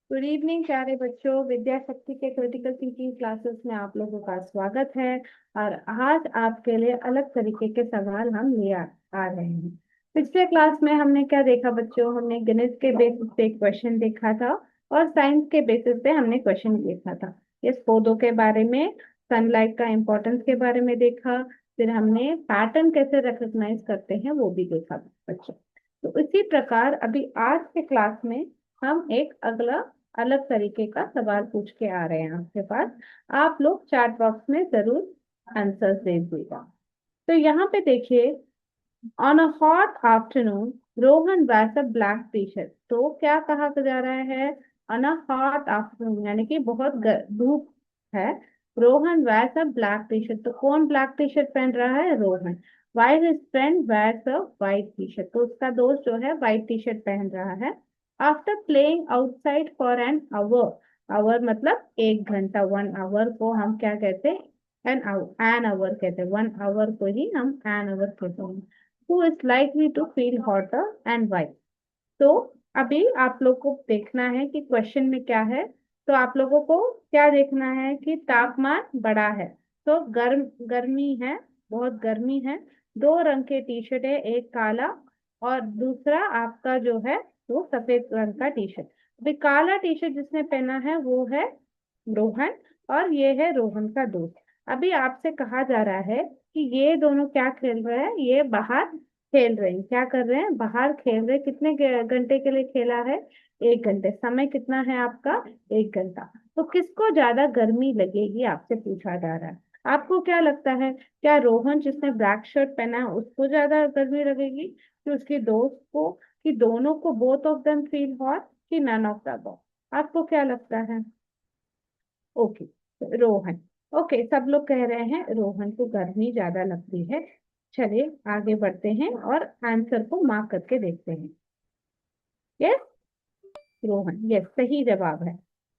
Good evening प्यारे बच्चों। विद्या शक्ति के क्रिटिकल थिंकिंग क्लासेस में आप लोगों का स्वागत है। और आज आपके लिए अलग तरीके के सवाल हम ले आ रहे हैं। पिछले क्लास में हमने क्या देखा बच्चों? हमने गणित के बेसिस पे क्वेश्चन देखा था और साइंस के बेसिस पे हमने क्वेश्चन देखा था। इस पौधों के बारे में, सनलाइट का इम्पोर्टेंस के बारे में देखा। फिर हमने पैटर्न कैसे रिकॉग्नाइज करते हैं वो भी देखा बच्चों। तो इसी प्रकार अभी आज के क्लास में हम एक अगला अलग तरीके का सवाल पूछ के आ रहे हैं आपके पास। आप लोग चैट बॉक्स में जरूर आंसर दे दीजिएगा। तो यहाँ पे देखिए, on a hot afternoon Rohan wears a black T shirt. तो क्या कहा जा रहा है? ऑन अ हॉट आफ्टरनून यानी कि बहुत धूप है। Rohan wears a black T shirt. तो कौन ब्लैक टी शर्ट पहन रहा है? Rohan. While his friend wears a white T shirt. तो उसका दोस्त जो है व्हाइट टी शर्ट पहन रहा है। After playing outside for an hour, hour मतलब 1 घंटा, 1 आवर को हम क्या कहते हैं? एन आवर कहते हैं। 1 आवर को ही हम एन आवर कहते हैं। Who is likely to feel hotter and why? तो अभी आप लोग को देखना है कि क्वेश्चन में क्या है। तो आप लोगों को क्या देखना है कि तापमान बढ़ा है, तो गर्मी है, बहुत गर्मी है। दो रंग के टी शर्ट है, एक काला और दूसरा आपका जो है वो सफेद रंग का टी शर्ट। अभी काला टी शर्ट जिसने पहना है वो है रोहन, और ये है रोहन का दोस्त। अभी आपसे कहा जा रहा है कि ये दोनों क्या खेल रहे हैं? ये बाहर खेल रहे हैं। क्या कर रहे हैं? बाहर खेल रहे हैं। कितने घंटे के लिए खेला है? 1 घंटे। समय कितना है आपका? 1 घंटा। तो किसको ज्यादा गर्मी लगेगी आपसे पूछा जा रहा है। आपको क्या लगता है? क्या रोहन जिसने ब्लैक शर्ट पहना है उसको ज्यादा गर्मी लगेगी कि उसके दोस्त को, कि दोनों को, both of them feel hot, कि नन ऑफ द अबव? आपको क्या लगता है? ओके, रोहन। ओके, सब लोग कह रहे हैं रोहन को गर्मी ज्यादा लगती है। चलिए आगे बढ़ते हैं और आंसर को मार्क करके देखते हैं। यस, रोहन, यस, सही जवाब है।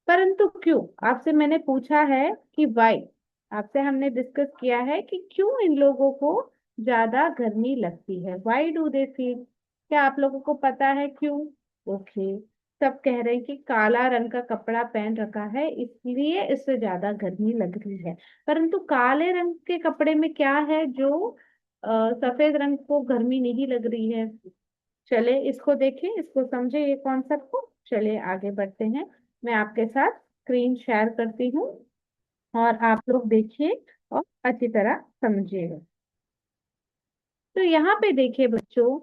परंतु क्यों? आपसे मैंने पूछा है कि वाई। आपसे हमने डिस्कस किया है कि क्यों इन लोगों को ज्यादा गर्मी लगती है। Why do they feel? क्या आप लोगों को पता है क्यों? ओके, सब कह रहे हैं कि काला रंग का कपड़ा पहन रखा है इसलिए इससे ज्यादा गर्मी लग रही है। परंतु काले रंग के कपड़े में क्या है जो सफेद रंग को गर्मी नहीं लग रही है? चले इसको देखें, इसको समझे ये कॉन्सेप्ट को। चलिए आगे बढ़ते हैं। मैं आपके साथ स्क्रीन शेयर करती हूँ और आप लोग देखिए और अच्छी तरह समझिएगा। तो यहाँ पे देखिए बच्चों,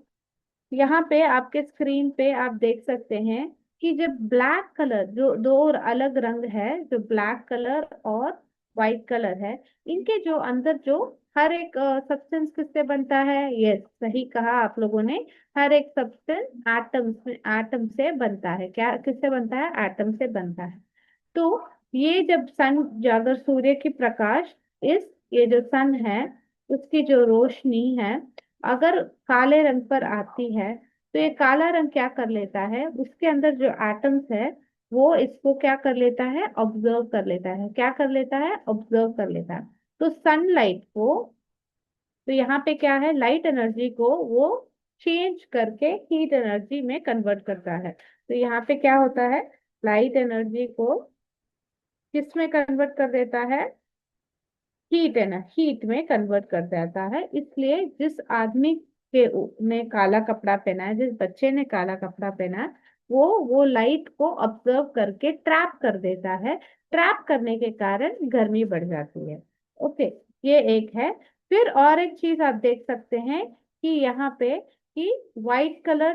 यहाँ पे आपके स्क्रीन पे आप देख सकते हैं कि जब ब्लैक कलर, जो दो और अलग रंग है, जो ब्लैक कलर और व्हाइट कलर है, इनके जो अंदर जो हर एक सब्सटेंस किससे बनता है? यस, सही कहा आप लोगों ने। हर एक सब्सटेंस एटम से बनता है। क्या किससे बनता है? एटम से बनता है। तो ये जब सन, अगर सूर्य की प्रकाश इस, ये जो सन है उसकी जो रोशनी है अगर काले रंग पर आती है, तो ये काला रंग क्या कर लेता है? उसके अंदर जो एटम्स है वो इसको क्या कर लेता है? ऑब्जर्व कर लेता है। क्या कर लेता है? ऑब्जर्व कर लेता है। तो सनलाइट को, तो यहाँ पे क्या है, लाइट एनर्जी को वो चेंज करके हीट एनर्जी में कन्वर्ट करता है। तो यहाँ पे क्या होता है? लाइट एनर्जी को किस में कन्वर्ट कर देता है? हीट है ना, हीट में कन्वर्ट कर देता है। इसलिए जिस आदमी ने काला कपड़ा पहना है, जिस बच्चे ने काला कपड़ा पहना है, वो लाइट को ऑब्जर्व करके ट्रैप कर देता है। ट्रैप करने के कारण गर्मी बढ़ जाती है। ओके, ये एक है। फिर और एक चीज आप देख सकते हैं कि यहाँ पे कि व्हाइट कलर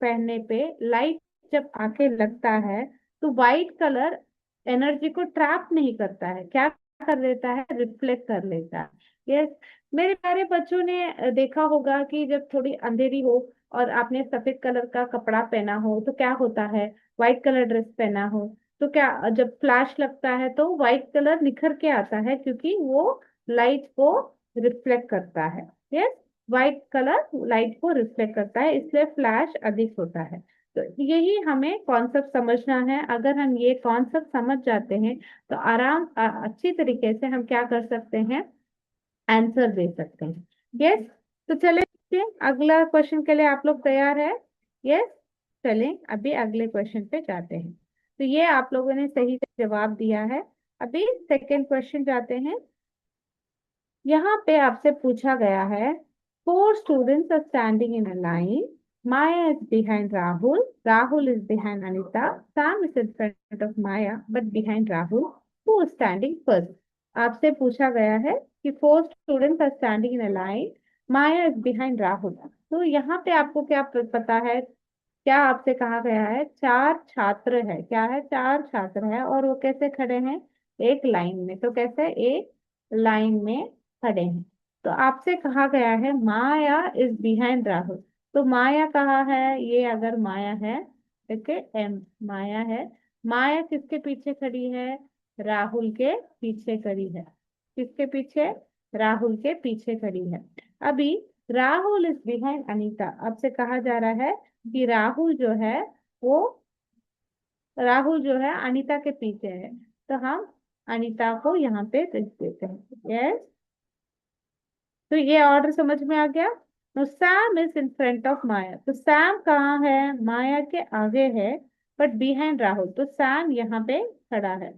पहनने पे लाइट जब आके लगता है तो व्हाइट कलर एनर्जी को ट्रैप नहीं करता है। क्या कर लेता है? रिफ्लेक्ट कर लेता है। यस, मेरे प्यारे बच्चों ने देखा होगा कि जब थोड़ी अंधेरी हो और आपने सफेद कलर का कपड़ा पहना हो तो क्या होता है? व्हाइट कलर ड्रेस पहना हो तो क्या, जब फ्लैश लगता है तो व्हाइट कलर निखर के आता है क्योंकि वो लाइट को रिफ्लेक्ट करता है। यस, व्हाइट कलर लाइट को रिफ्लेक्ट करता है इसलिए फ्लैश अधिक होता है। तो यही हमें कॉन्सेप्ट समझना है। अगर हम ये कॉन्सेप्ट समझ जाते हैं तो अच्छी तरीके से हम क्या कर सकते हैं? आंसर दे सकते हैं। यस, तो चले देखते हैं। अगला क्वेश्चन के लिए आप लोग तैयार है? यस, चलें अभी अगले क्वेश्चन पे जाते हैं। तो ये आप लोगों ने सही से जवाब दिया है। अभी सेकेंड क्वेश्चन जाते हैं। यहाँ पे आपसे पूछा गया है, four students are standing in a line, Maya is behind Rahul, Rahul is behind Anita, Sam is in front of Maya but behind Rahul, who is standing first. आपसे पूछा गया है कि four students are standing in a line, Maya is behind Rahul. तो यहाँ पे आपको क्या पता है, क्या आपसे कहा गया है, चार छात्र है, क्या है, चार छात्र है और वो कैसे खड़े हैं, एक लाइन में। तो कैसे, एक लाइन में खड़े हैं। तो आपसे कहा गया है माया इज बिहाइंड राहुल। तो माया कहाँ है, ये अगर माया है, ठीक है, एम माया है, माया किसके पीछे खड़ी है, राहुल के पीछे खड़ी है। किसके पीछे, राहुल के पीछे खड़ी है। अभी राहुल इज बिहाइंड अनीता, आपसे कहा जा रहा है कि वो राहुल जो है अनीता के पीछे है। तो हम अनीता को यहाँ पे लिख देते हैं, यस। तो ये ऑर्डर समझ में आ गया। No Sam is in front of Maya, तो सैम कहाँ है, माया के आगे है बट बिहाइंड राहुल, तो सैम यहाँ पे खड़ा है,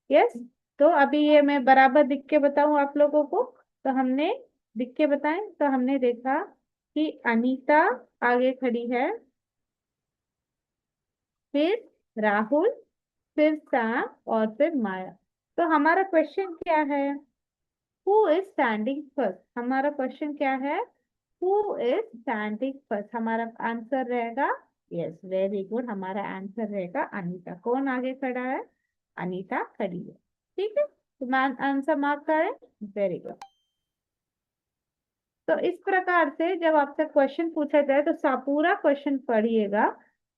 यस। तो अभी ये मैं बराबर लिख के बताऊं आप लोगों को। तो हमने लिख के बताएं, तो हमने देखा कि अनीता आगे खड़ी है, फिर राहुल, फिर सैम और फिर माया। तो हमारा क्वेश्चन क्या है, हु इज स्टैंडिंग फर्स्ट, हमारा क्वेश्चन क्या है, हु इज स्टैंडिंग फर्स्ट, हमारा आंसर रहेगा, यस वेरी गुड, हमारा आंसर रहेगा अनीता। कौन आगे खड़ा है, अनीता खड़ी है, ठीक है। तो मैं आंसर मार्क करें, वेरी गुड। तो इस प्रकार से जब आपसे क्वेश्चन पूछा जाए तो पूरा क्वेश्चन पढ़िएगा,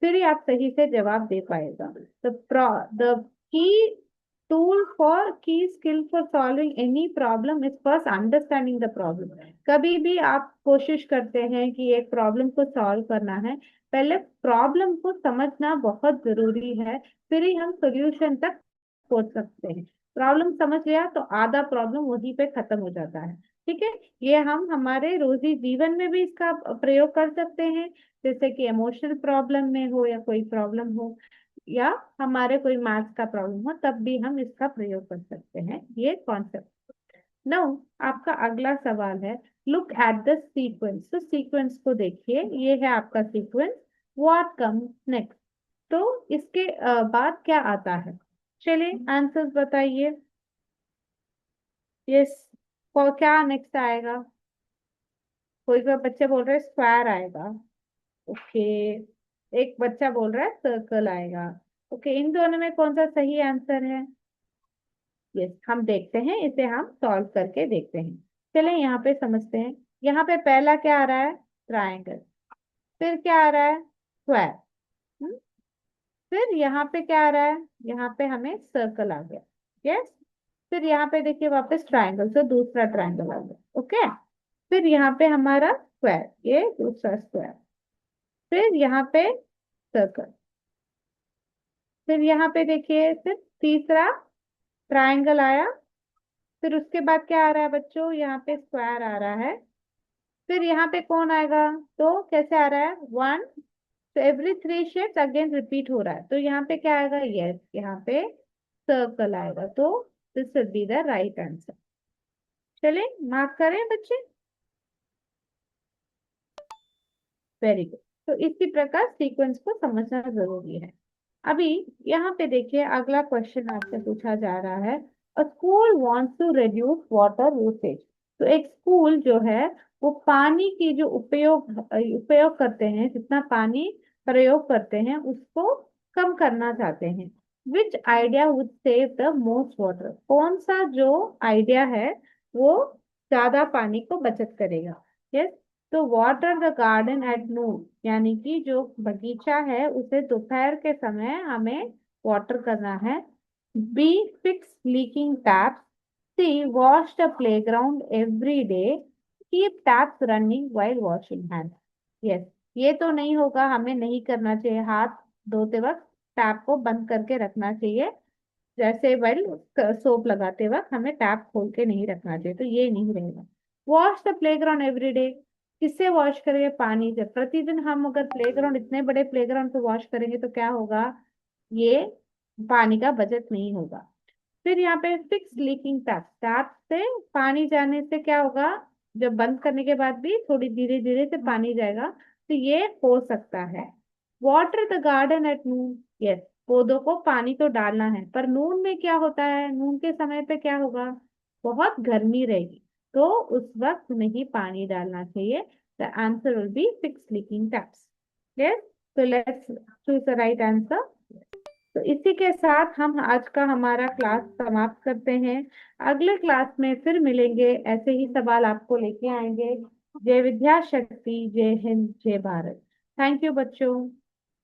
फिर ही आप सही से जवाब दे पाएगा। द की टूल फॉर की skill for solving any problem is first understanding the problem. कभी भी आप कोशिश करते हैं कि एक प्रॉब्लम को सॉल्व करना है, पहले प्रॉब्लम को समझना बहुत जरूरी है, फिर ही हम सोल्यूशन तक पहुंच सकते हैं। प्रॉब्लम समझ लिया तो आधा प्रॉब्लम वहीं पे खत्म हो जाता है, ठीक है। ये हम हमारे रोजी जीवन में भी इसका प्रयोग कर सकते हैं, जैसे कि इमोशनल प्रॉब्लम में हो या कोई प्रॉब्लम हो, या हमारे कोई मैथ्स का प्रॉब्लम हो, तब भी हम इसका प्रयोग कर सकते हैं, ये कॉन्सेप्ट। नाउ आपका अगला सवाल है, लुक एट द सीक्वेंस। तो सीक्वेंस को देखिए, ये है आपका सीक्वेंस, व्हाट कम नेक्स्ट। तो इसके बाद क्या आता है, चलिए आंसर्स बताइए। यस, क्या नेक्स्ट आएगा, कोई कोई बच्चे बोल रहे हैं स्क्वायर आएगा, ओके। एक बच्चा बोल रहा है सर्कल आएगा, ओके। इन दोनों में कौन सा सही आंसर है, यस हम देखते हैं, इसे हम सॉल्व करके देखते हैं। चलें यहाँ पे समझते हैं। यहाँ पे पहला क्या आ रहा है, ट्राइंगल, फिर क्या आ रहा है, स्क्वायर, फिर यहाँ पे क्या आ रहा है, यहाँ पे हमें सर्कल आ गया, यस। फिर यहाँ पे देखिए वापस ट्राइंगल, तो दूसरा ट्राइंगल आ गया, ओके। फिर यहाँ पे हमारा स्क्वायर, ये दूसरा स्क्वायर, फिर यहाँ पे सर्कल, फिर यहाँ पे देखिए फिर तीसरा ट्राइंगल आया, फिर उसके बाद क्या आ रहा है बच्चों, यहाँ पे स्क्वायर आ रहा है, फिर यहाँ पे कौन आएगा, तो कैसे आ रहा है, वन। तो every three shapes again repeat हो रहा है, तो यहाँ पे क्या आएगा, यस यहाँ पे सर्कल आएगा। तो this will be the right answer. चलिए मार्क करें बच्चे, वेरी गुड। तो इसी प्रकार सीक्वेंस को समझना जरूरी है। अभी यहाँ पे देखिए अगला क्वेश्चन आपसे पूछा जा रहा है, a school wants to reduce water usage. तो एक स्कूल जो है वो पानी की जो उपयोग करते हैं, जितना पानी प्रयोग करते हैं उसको कम करना चाहते हैं। विच idea would save the most water, कौन सा जो आइडिया है वो ज्यादा पानी को बचत करेगा, यस। तो water the garden at noon, यानी कि जो बगीचा है उसे दोपहर के समय हमें वाटर करना है। B, fix leaking taps. C, wash the playground every day. Keep taps running while washing hand. Yes, ये तो नहीं होगा, हमें नहीं करना चाहिए, हाथ धोते वक्त टैप को बंद करके रखना चाहिए, जैसे वेल सोप लगाते वक्त हमें टैप खोल के नहीं रखना चाहिए, तो ये नहीं रहेगा। Wash the playground every day, किससे वॉश करेंगे, पानी से। प्रतिदिन हम अगर प्लेग्राउंड, इतने बड़े प्लेग्राउंड को वॉश करेंगे तो क्या होगा, ये पानी का बचत नहीं होगा। फिर यहाँ पे फिक्स लीकिंग टैप, टैप से पानी जाने से क्या होगा, जब बंद करने के बाद भी थोड़ी धीरे धीरे से पानी जाएगा, तो ये हो सकता है। Water the garden at noon, yes, पौधों को पानी तो डालना है, पर नून में क्या होता है, नून के समय पे क्या होगा, बहुत गर्मी रहेगी, तो उस वक्त नहीं पानी डालना चाहिए। The answer will be fix leaking taps. Yes, तो let's choose the right answer. तो इसी के साथ हम आज का हमारा क्लास समाप्त करते हैं। अगले क्लास में फिर मिलेंगे, ऐसे ही सवाल आपको लेके आएंगे। जय विद्या शक्ति, जय हिंद, जय भारत। थैंक यू बच्चों।